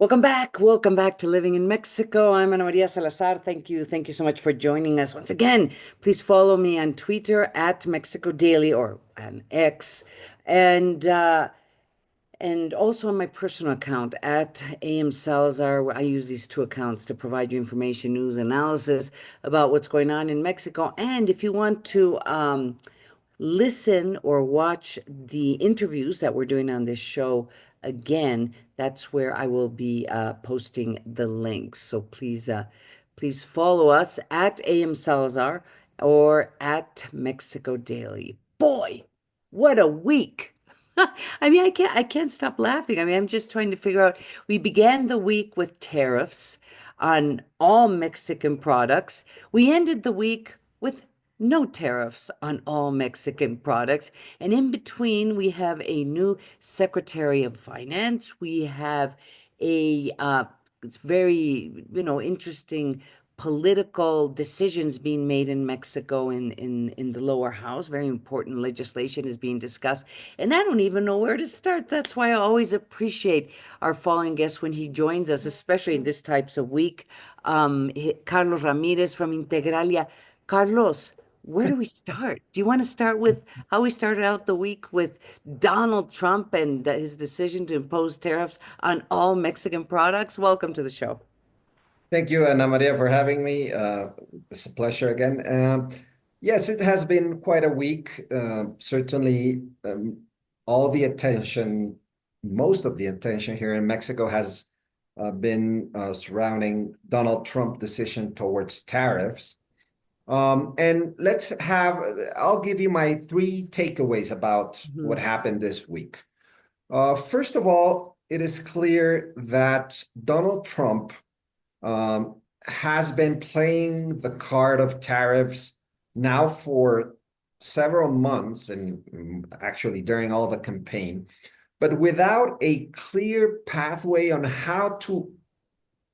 Welcome back. Welcome back to Living in Mexico. I'm Ana Maria Salazar. Thank you. Thank you so much for joining us once again. Please follow me on Twitter at Mexico Daily or on X, and uh, and also on my personal account at AM Salazar. I use these two accounts to provide you information, news, analysis about what's going on in Mexico. And if you want to listen or watch the interviews that we're doing on this show again, that's where I will be posting the links. So please follow us at AM Salazar or at Mexico Daily. Boy, what a week! I mean, I can't stop laughing. I mean, I'm just trying to figure out. We began the week with tariffs on all Mexican products. We ended the week with no tariffs on all Mexican products. And in between, we have a new Secretary of Finance. We have it's very, interesting political decisions being made in Mexico in the lower house. Very important legislation is being discussed. And I don't even know where to start. That's why I always appreciate our following guest when he joins us, especially in this types of week. Carlos Ramirez from Integralia. Carlos, where do we start? Do you want to start with how we started out the week with Donald Trump and his decision to impose tariffs on all Mexican products? Welcome to the show. Thank you, Ana Maria, for having me. It's a pleasure again. Yes, it has been quite a week. Certainly, all the attention, most of the attention here in Mexico has been surrounding Donald Trump's decision towards tariffs. And I'll give you my three takeaways about what happened this week. First of all, it is clear that Donald Trump has been playing the card of tariffs now for several months and actually during all the campaign, but without a clear pathway on how to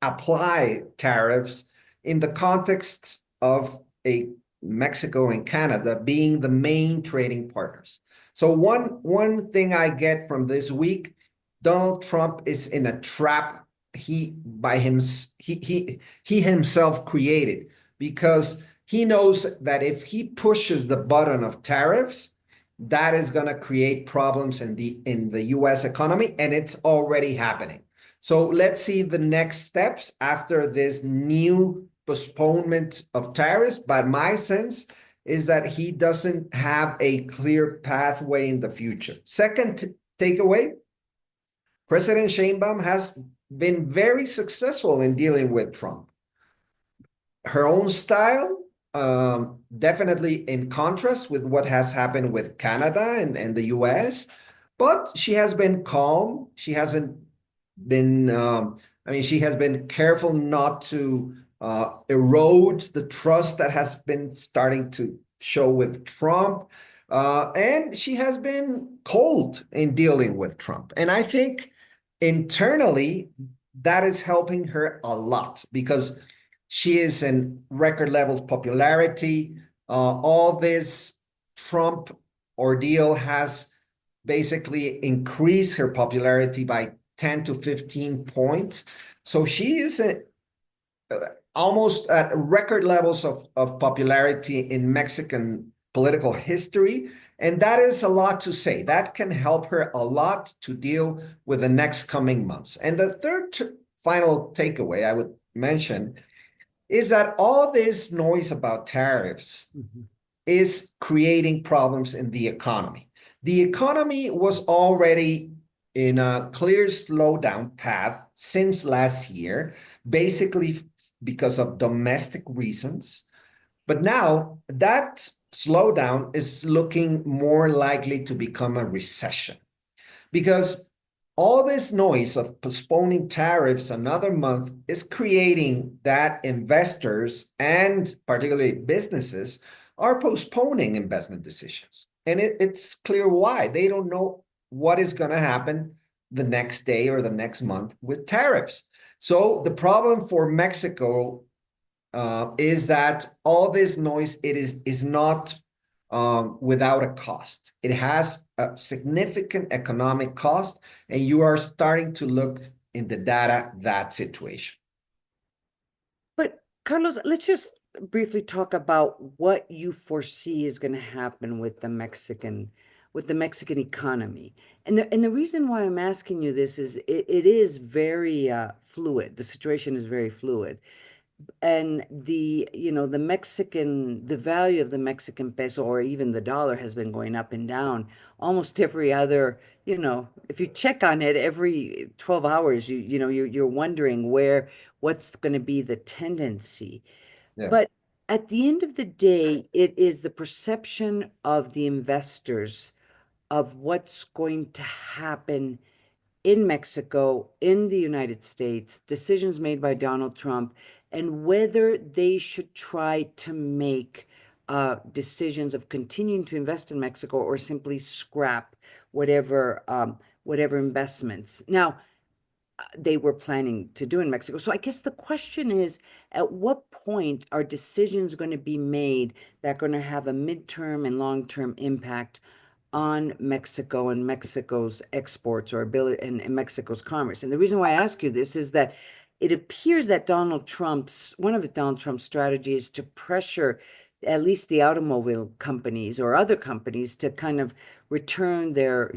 apply tariffs in the context of Mexico and Canada being the main trading partners. So one thing I get from this week, Donald Trump is in a trap he himself created, because he knows that if he pushes the button of tariffs, that is going to create problems in the US economy, and it's already happening. So let's see the next steps after this new postponement of tariffs. But my sense is that he doesn't have a clear pathway in the future. Second takeaway, President Sheinbaum has been very successful in dealing with Trump. Her own style, definitely in contrast with what has happened with Canada and the US, but she has been calm. She hasn't been, she has been careful not to erode the trust that has been starting to show with Trump. And she has been cold in dealing with Trump. And I think internally, that is helping her a lot because she is in record levels popularity. All this Trump ordeal has basically increased her popularity by 10 to 15 points. So she is almost at record levels of popularity in Mexican political history. And that is a lot to say. That can help her a lot to deal with the next coming months. And the third final takeaway I would mention is that all this noise about tariffs is creating problems in the economy. The economy was already in a clear slowdown path since last year, basically because of domestic reasons. But now that slowdown is looking more likely to become a recession, because all this noise of postponing tariffs another month is creating that investors and particularly businesses are postponing investment decisions. And it's clear why. They don't know what is going to happen the next day or the next month with tariffs. So the problem for Mexico is that all this noise is not without a cost. It has a significant economic cost, and you are starting to look in the data that situation. But Carlos, let's just briefly talk about what you foresee is going to happen with the Mexican economy. And the reason why I'm asking you this is it is very fluid. The situation is very fluid. And the value of the Mexican peso or even the dollar has been going up and down almost every other, if you check on it every 12 hours, you're wondering what's going to be the tendency. Yeah. But at the end of the day, it is the perception of the investors of what's going to happen in Mexico, in the United States, decisions made by Donald Trump, and whether they should try to make decisions of continuing to invest in Mexico or simply scrap whatever investments. Now, they were planning to do in Mexico. So I guess the question is, at what point are decisions going to be made that are going to have a midterm and long-term impact on Mexico and Mexico's exports or ability and Mexico's commerce? And the reason why I ask you this is that it appears that one of Donald Trump's strategies is to pressure at least the automobile companies or other companies to kind of return their,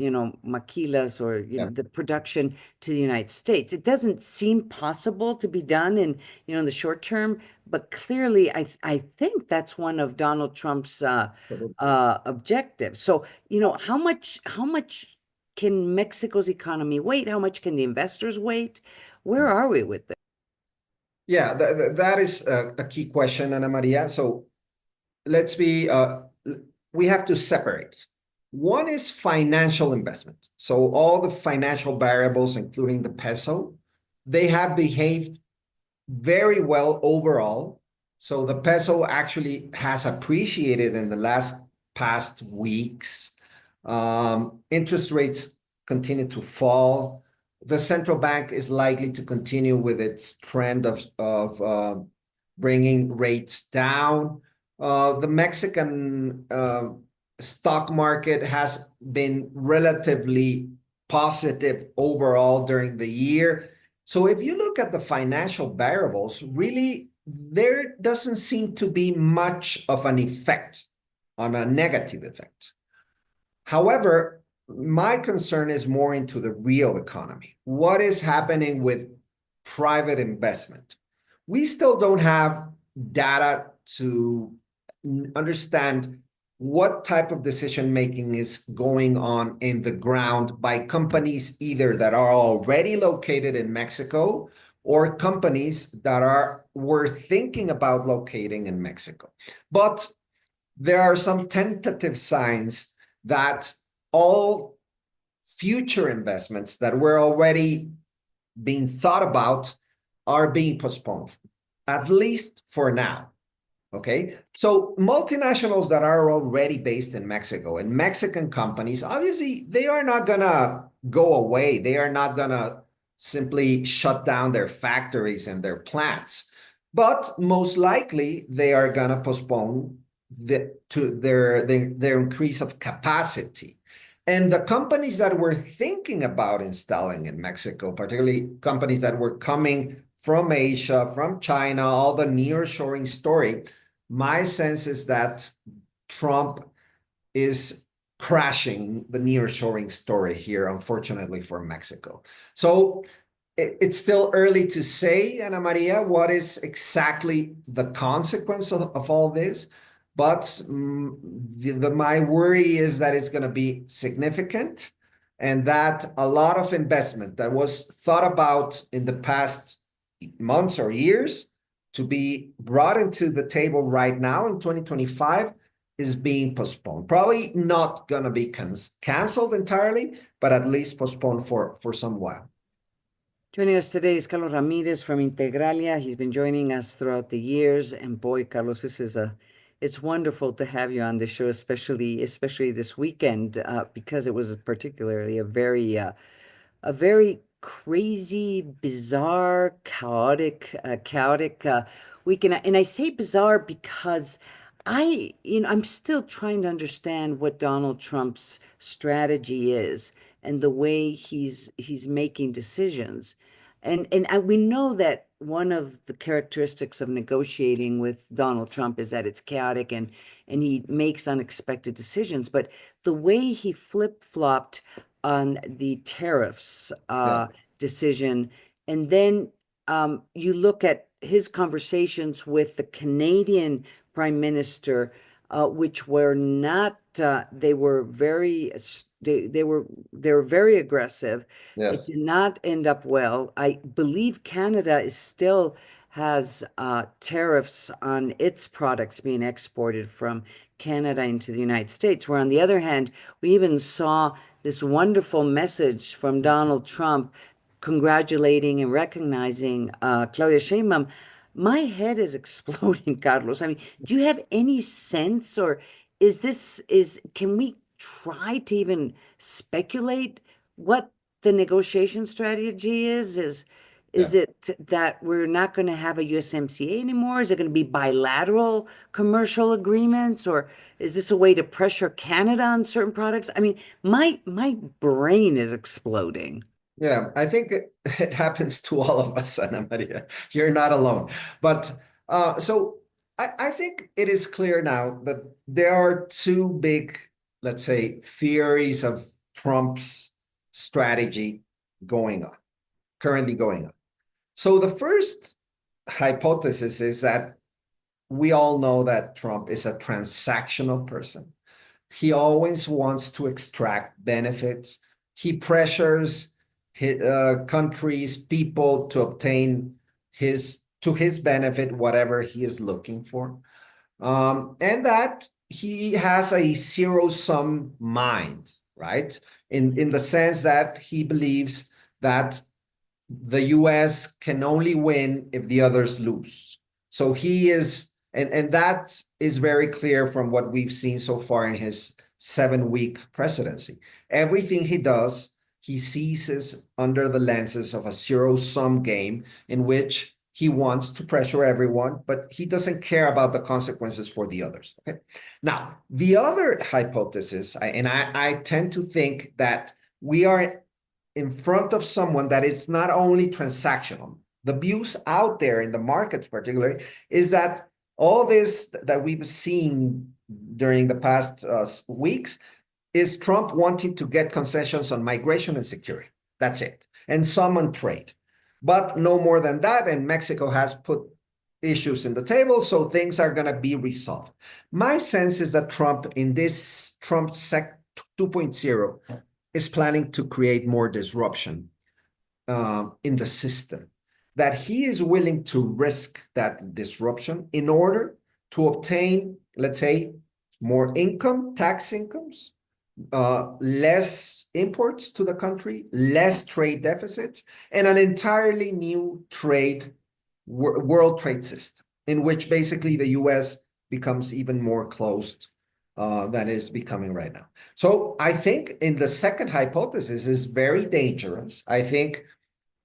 maquilas or, Yeah. the production to the United States. It doesn't seem possible to be done in the short term, but clearly I think that's one of Donald Trump's objectives. So, how much can Mexico's economy wait? How much can the investors wait? Where are we with this? Yeah, that is a key question, Ana Maria. So let's be, we have to separate. One is financial investment. So all the financial variables, including the peso, they have behaved very well overall. So the peso actually has appreciated in the past weeks. Interest rates continue to fall. The central bank is likely to continue with its trend of bringing rates down. The Mexican stock market has been relatively positive overall during the year. So if you look at the financial variables, really, there doesn't seem to be much of an effect on a negative effect. However, my concern is more into the real economy. What is happening with private investment? We still don't have data to understand what type of decision making is going on in the ground by companies either that are already located in Mexico or companies that were thinking about locating in Mexico. But there are some tentative signs that all future investments that were already being thought about are being postponed, at least for now. Okay, so multinationals that are already based in Mexico and Mexican companies, obviously, they are not going to go away. They are not going to simply shut down their factories and their plants. But most likely, they are going to postpone their increase of capacity. And the companies that were thinking about installing in Mexico, particularly companies that were coming from Asia, from China, all the nearshoring story, my sense is that Trump is crashing the nearshoring story here, unfortunately for Mexico. So it's still early to say, Ana Maria, what is exactly the consequence of all this. But my worry is that it's going to be significant and that a lot of investment that was thought about in the past months or years to be brought into the table right now in 2025 is being postponed. Probably not going to be canceled entirely, but at least postponed for some while. Joining us today is Carlos Ramirez from Integralia. He's been joining us throughout the years, and boy, Carlos, it's wonderful to have you on the show, especially this weekend, because it was particularly a very crazy, bizarre, chaotic weekend. And I say bizarre because I'm still trying to understand what Donald Trump's strategy is and the way he's making decisions. And we know that one of the characteristics of negotiating with Donald Trump is that it's chaotic and he makes unexpected decisions. But the way he flip-flopped on the tariffs Yeah. decision, and then you look at his conversations with the Canadian Prime Minister, which were not they were very they were very aggressive. It Yes. did not end up well. I believe Canada is still has tariffs on its products being exported from Canada into the United States. Where on the other hand, we even saw this wonderful message from Donald Trump congratulating and recognizing Claudia Sheinbaum. My head is exploding, Carlos. I mean, do you have any sense, or can we try to even speculate what the negotiation strategy is? Is Yeah. it that we're not going to have a USMCA anymore? Is it going to be bilateral commercial agreements, or is this a way to pressure Canada on certain products? I mean, my brain is exploding. Yeah, I think it happens to all of us, Ana Maria. You're not alone. But so I think it is clear now that there are two big, let's say, theories of Trump's strategy going on, currently going on. So the first hypothesis is that we all know that Trump is a transactional person. He always wants to extract benefits. He pressures countries, people to obtain to his benefit whatever he is looking for, and that he has a zero sum mind, right? In the sense that he believes that the US can only win if the others lose. So he is, and that is very clear from what we've seen so far in his 7-week presidency. Everything he does, he sees under the lenses of a zero-sum game in which he wants to pressure everyone, but he doesn't care about the consequences for the others. Okay. Now, the other hypothesis, I tend to think that we are in front of someone that is not only transactional. The views out there in the markets, particularly, is that all this that we've seen during the past weeks is Trump wanting to get concessions on migration and security. That's it. And some on trade. But no more than that. And Mexico has put issues in the table, so things are going to be resolved. My sense is that Trump, in this Trump 2.0, is planning to create more disruption in the system, that he is willing to risk that disruption in order to obtain, let's say, more income, tax incomes, less imports to the country, less trade deficits, and an entirely new world trade system in which basically the US becomes even more closed than is becoming right now. So I think in the second hypothesis is very dangerous. I think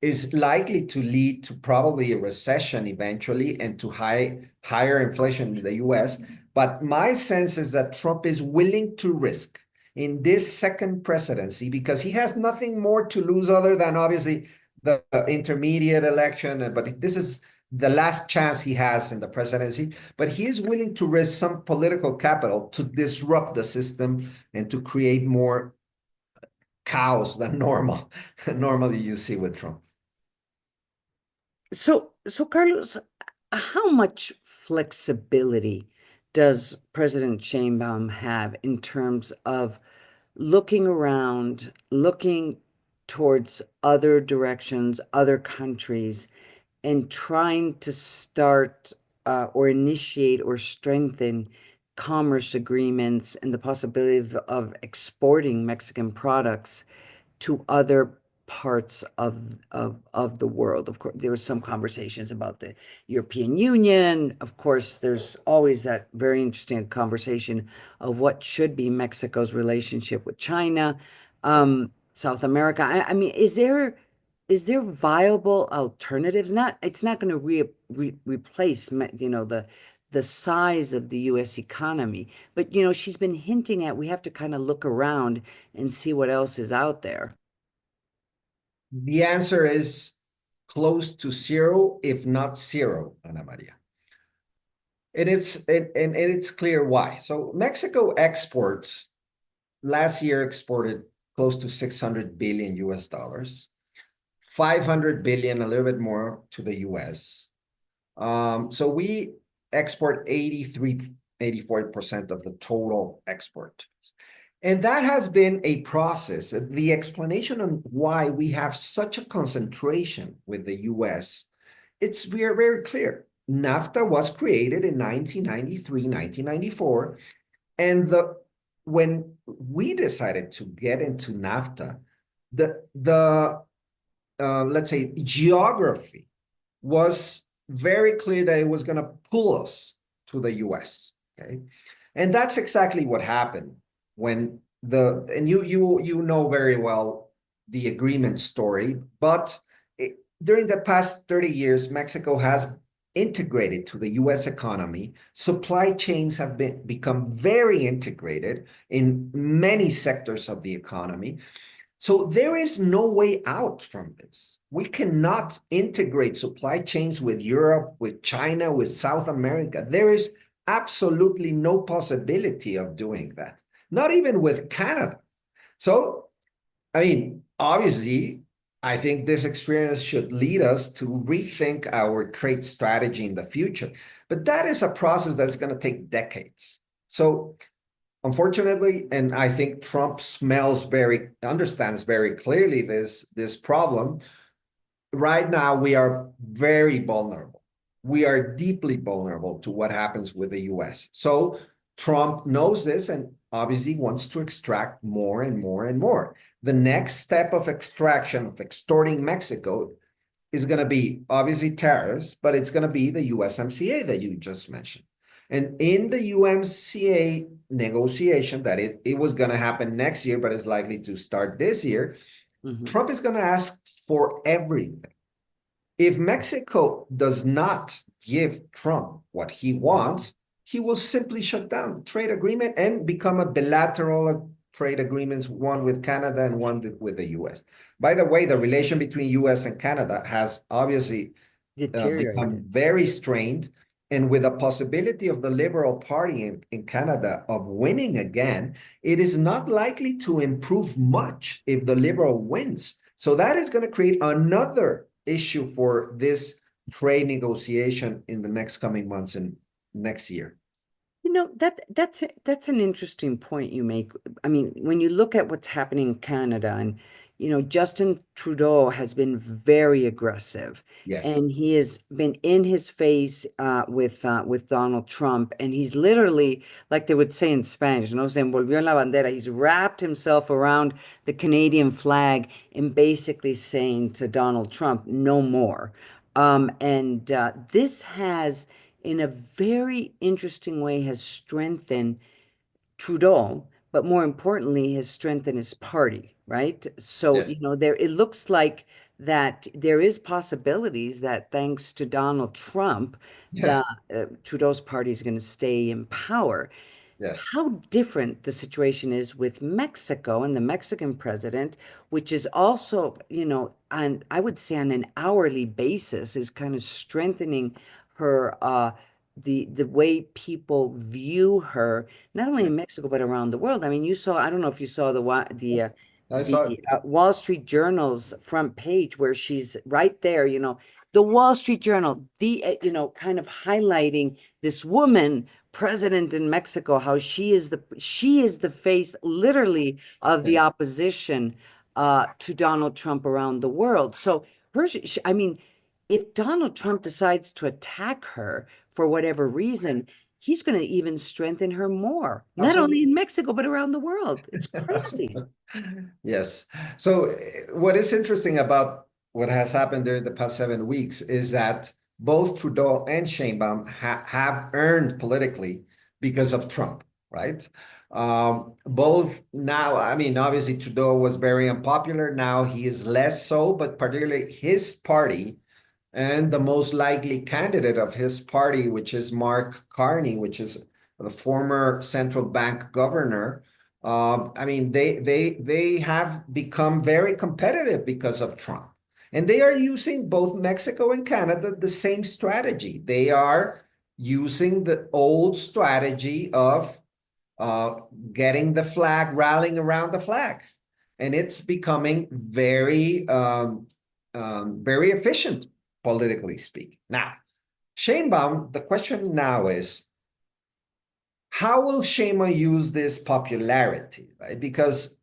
is likely to lead to probably a recession eventually and to higher inflation in the US. But my sense is that Trump is willing to risk in this second presidency because he has nothing more to lose other than obviously the intermediate election. But this is the last chance he has in the presidency. But he is willing to risk some political capital to disrupt the system and to create more chaos than normally you see with Trump. So Carlos, how much flexibility does President Sheinbaum have in terms of looking around, looking towards other directions, other countries, and trying to start or initiate or strengthen commerce agreements and the possibility of exporting Mexican products to other parts of the world? Of course, there was some conversations about the European Union. Of course, there's always that very interesting conversation of what should be Mexico's relationship with China, South America. I mean, is there viable alternatives? It's not going to replace, the size of the US economy, but she's been hinting at we have to kind of look around and see what else is out there. The answer is close to zero, if not zero, Ana Maria. And it's clear why. So Mexico exports last year exported close to 600 billion US dollars, 500 billion, a little bit more to the US. So we export 84% of the total export. And that has been a process. The explanation on why we have such a concentration with the US, we are very clear. NAFTA was created in 1993, 1994, and when we decided to get into NAFTA, the let's say geography was very clear that it was going to pull us to the US. Okay, and that's exactly what happened when and you know very well the agreement story, but during the past 30 years, Mexico has integrated to the US economy. Supply chains have become very integrated in many sectors of the economy. So there is no way out from this. We cannot integrate supply chains with Europe, with China, with South America. There is absolutely no possibility of doing that, not even with Canada. So, I mean, obviously, I think this experience should lead us to rethink our trade strategy in the future. But that is a process that's going to take decades. So unfortunately, and I think Trump understands very clearly this problem. Right now, we are very vulnerable. We are deeply vulnerable to what happens with the US. So Trump knows this and obviously wants to extract more and more and more. The next step of extraction, of extorting Mexico, is going to be obviously tariffs, but it's going to be the USMCA that you just mentioned. And in the UMCA negotiation, that it was going to happen next year, but it's likely to start this year, Trump is going to ask for everything. If Mexico does not give Trump what he wants, he will simply shut down the trade agreement and become a bilateral trade agreements, one with Canada and one with the US. By the way, the relation between US and Canada has obviously become very strained. And with a possibility of the Liberal Party in Canada of winning again, it is not likely to improve much if the Liberal wins. So that is going to create another issue for this trade negotiation in the next coming months and next year. You know, that's an interesting point you make. I mean, when you look at what's happening in Canada, and Justin Trudeau has been very aggressive, Yes. and he has been in his face with Donald Trump, and he's literally, like they would say in Spanish, no, se envolvió en la bandera. He's wrapped himself around the Canadian flag and basically saying to Donald Trump, "No more." And this has, in a very interesting way, has strengthened Trudeau, but more importantly, has strengthened his party, right? So, Yes. there it looks like that there is possibilities that thanks to Donald Trump, Yeah. the Trudeau's party is going to stay in power. Yes. How different the situation is with Mexico and the Mexican president, which is also, I would say on an hourly basis, is kind of strengthening her, the way people view her, not only Yeah. in Mexico but around the world. I mean, I don't know if you saw I saw it. the Wall Street Journal's front page where she's right there, the Wall Street Journal, kind of highlighting this woman president in Mexico, how she is the face literally of the Yeah. opposition to Donald Trump around the world. So I mean, if Donald Trump decides to attack her for whatever reason, he's going to even strengthen her more, not only Absolutely. in Mexico, but around the world. It's crazy. Yes. So what is interesting about what has happened during the past 7 weeks is that both Trudeau and Sheinbaum have earned politically because of Trump, right? Both now, I mean, obviously Trudeau was very unpopular. Now he is less so, but particularly his party and the most likely candidate of his party, which is Mark Carney, which is the former central bank governor. I mean, they have become very competitive because of Trump. And they are using, both Mexico and Canada, the same strategy. They are using the old strategy of uh, getting the flag, rallying around the flag. And it's becoming very efficient, politically speaking. Now, Sheinbaum, the question now is, how will Sheinbaum use this popularity, right? Because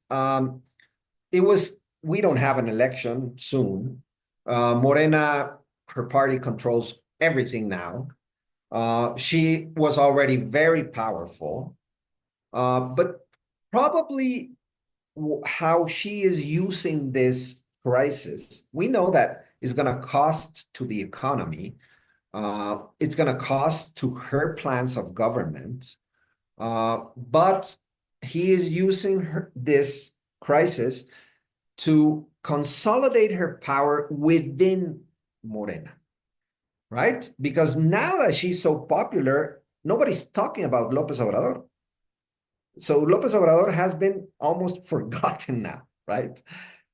we don't have an election soon. Morena, her party controls everything now. She was already very powerful, but probably how she is using this crisis, we know that is going to cost to the economy. It's going to cost to her plans of government. But he is using this crisis to consolidate her power within Morena, right? Because now that she's so popular, nobody's talking about Lopez Obrador. So Lopez Obrador has been almost forgotten now, right?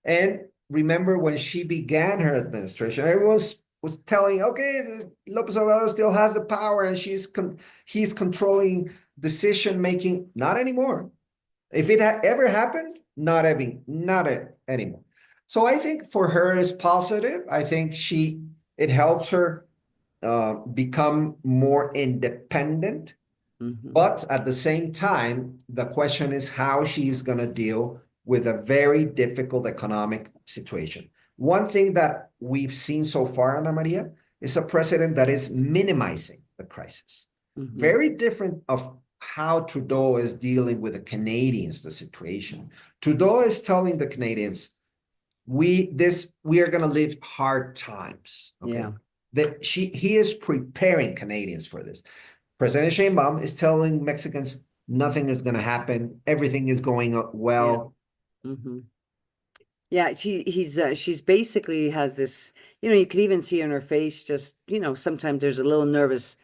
And remember when she began her administration, everyone was telling, okay, Lopez Obrador still has the power and he's controlling decision making. Not anymore. If it ever happened, not anymore. So I think for her is positive. I think it helps her become more independent. But at the same time, the question is how she's going to deal with a very difficult economic situation. One thing that we've seen so far, Ana Maria, is a president that is minimizing the crisis. Very different of how Trudeau is dealing with the Canadians, the situation. Trudeau is telling the Canadians, we are going to live hard times. Okay. Yeah. He is preparing Canadians for this. President Sheinbaum is telling Mexicans nothing is going to happen. Everything is going well. Yeah. Yeah, she's basically has this, you could even see in her face, just, sometimes there's a little nervous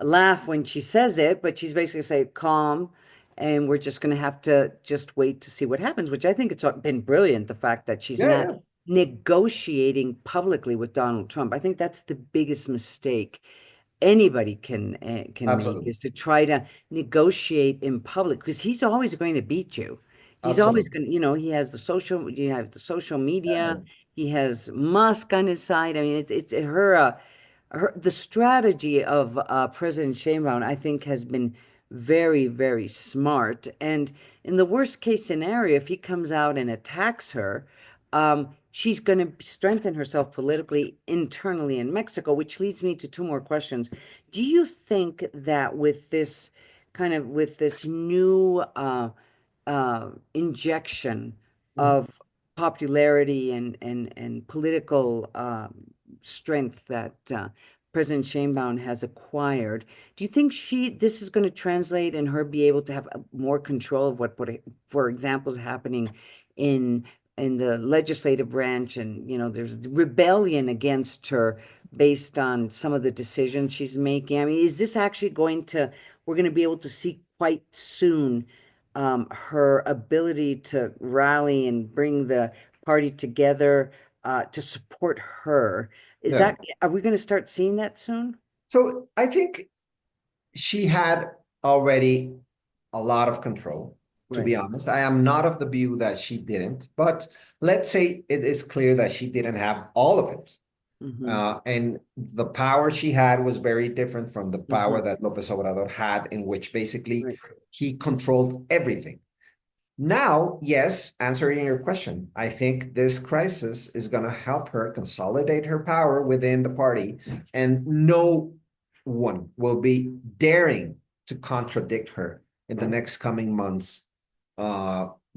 laugh when she says it, but she's basically saying calm, and we're just going to have to just wait to see what happens, which I think it's been brilliant, the fact that she's not negotiating publicly with Donald Trump. I think that's the biggest mistake anybody can make, is to try to negotiate in public, because he's always going to beat you. He's always going to, he has you have the social media, he has Musk on his side. I mean, it's the strategy of President Sheinbaum, I think, has been very, very smart. And in the worst case scenario, if he comes out and attacks her, she's going to strengthen herself politically internally in Mexico, which leads me to two more questions. Do you think that with this new injection of popularity and political strength that President Sheinbaum has acquired, do you think this is going to translate in her be able to have more control of what for example, is happening in the legislative branch, and there's rebellion against her based on some of the decisions she's making? I mean, is this actually we're going to be able to see quite soon her ability to rally and bring the party together to support her? Are we going to start seeing that soon? So I think she had already a lot of control, to be honest. I am not of the view that she didn't, but let's say it is clear that she didn't have all of it. And the power she had was very different from the power that Lopez Obrador had, in which basically he controlled everything. Now, yes, answering your question, I think this crisis is going to help her consolidate her power within the party, and no one will be daring to contradict her in the next coming months,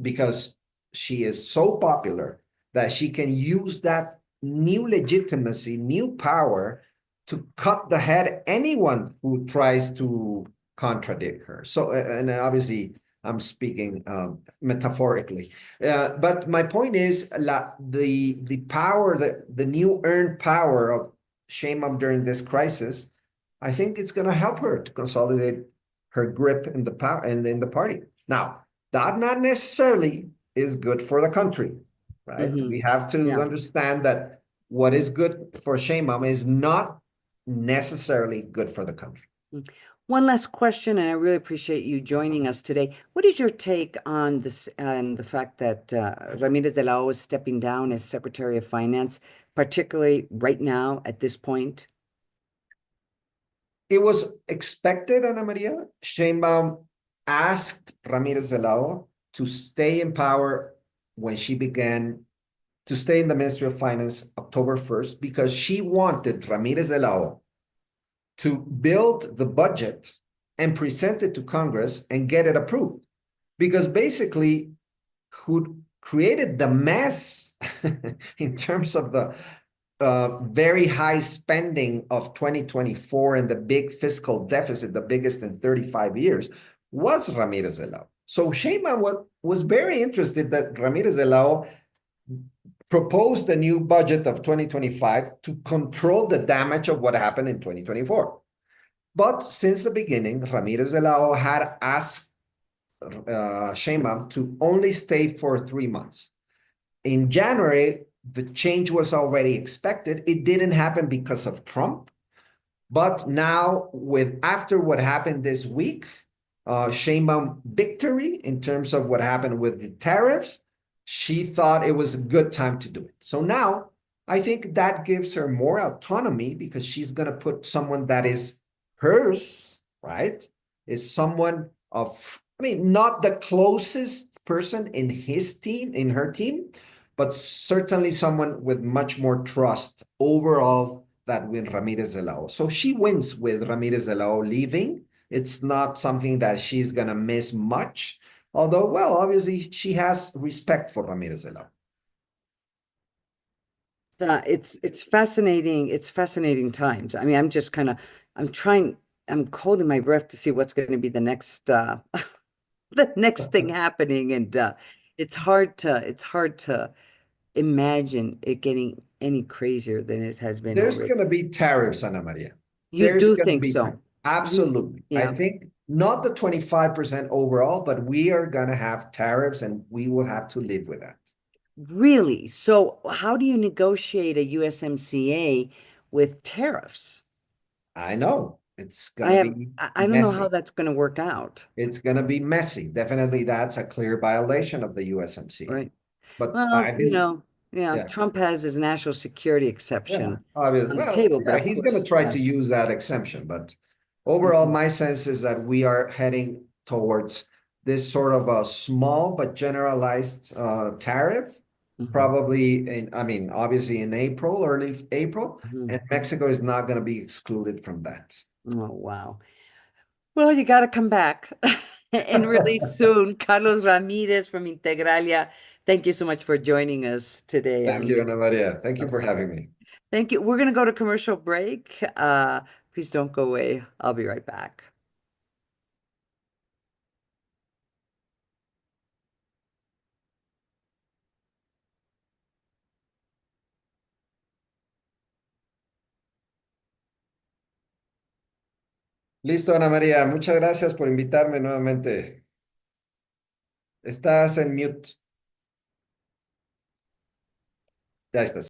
because she is so popular that she can use that new legitimacy, new power to cut the head anyone who tries to contradict her. So, and obviously, I'm speaking metaphorically, but my point is the power, the new earned power of Sheinbaum during this crisis, I think it's going to help her to consolidate her grip in the power and in the party. Now, that not necessarily is good for the country, right? We have to understand that what is good for Sheinbaum is not necessarily good for the country. One last question, and I really appreciate you joining us today. What is your take on this and the fact that Ramirez de la O is stepping down as Secretary of Finance, particularly right now at this point? It was expected, Ana Maria. Sheinbaum asked Ramirez de la O to stay in power when she began to stay in the Ministry of Finance October 1st because she wanted Ramirez de la O to build the budget and present it to Congress and get it approved. Because basically, who created the mess in terms of the very high spending of 2024 and the big fiscal deficit, the biggest in 35 years, was Ramirez de la O. So Sheinbaum was very interested that Ramirez de la O proposed a new budget of 2025 to control the damage of what happened in 2024. But since the beginning, Ramirez de la O had asked Sheinbaum to only stay for 3 months. In January, the change was already expected. It didn't happen because of Trump. But now, after what happened this week, Sheinbaum victory in terms of what happened with the tariffs, she thought it was a good time to do it. So now, I think that gives her more autonomy because she's going to put someone that is hers, right? Is someone of, I mean, not the closest person in his team, in her team, but certainly someone with much more trust overall than with Ramirez de la O. So she wins with Ramirez de la O leaving. It's not something that she's going to miss much. Although, well, obviously she has respect for Ramirez de la O. It's fascinating. It's fascinating times. I mean, I'm holding my breath to see what's going to be the next the next thing happening, and it's hard to imagine it getting any crazier than it has been There's already. going to be tariffs, Ana Maria. You There's do going to think be so? absolutely. I Yeah, think not the 25% overall, but we are going to have tariffs and we will have to live with that. really? So how do you negotiate a USMCA with tariffs? I know it's going I to have, be I don't know how messy. that's going to work out, It's going to be messy. Definitely, that's a clear violation of the USMCA. right? But I Well, believe, yeah, yeah, Trump has his national security yeah, exception obviously. on the Well, table, but yeah, of he's going to course, try to use that exemption. But overall, mhm, my sense is that we are heading towards this sort of a small but generalized tariff, mhm, probably in, I mean, obviously in April, early April, mhm. and Mexico is not going to be excluded from that. Oh, wow. Well, you got to come back and really soon. Carlos Ramirez from Integralia, thank you so much for joining us today Thank on you, Living. Ana Maria. Thank you for Okay. having me. Thank you. We're going to go to commercial break. Please don't go away. I'll be right back. Listo, Ana María. Muchas gracias por invitarme nuevamente. Estás en mute. Ya estás.